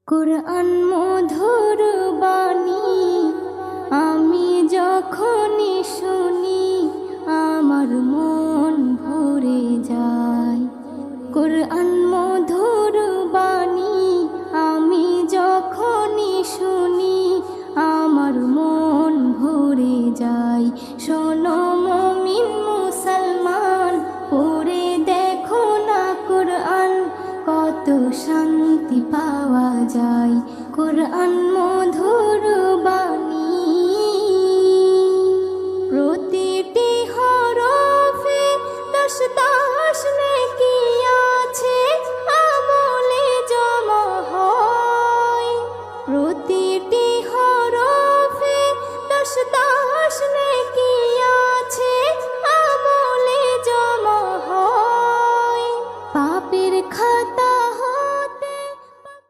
কুরআন মধুর বাণী আমি যখনই শুনি আমার মন ভরে যায়। কুরআন মধুর বাণী আমি যখনই শুনি আমার মন ভরে যায়। শোনো মুমিন মুসলমান, পড়ে দেখো না কুরআন, কত শান্তি পাওয়া যায়। কুরআন মধুর বাণী।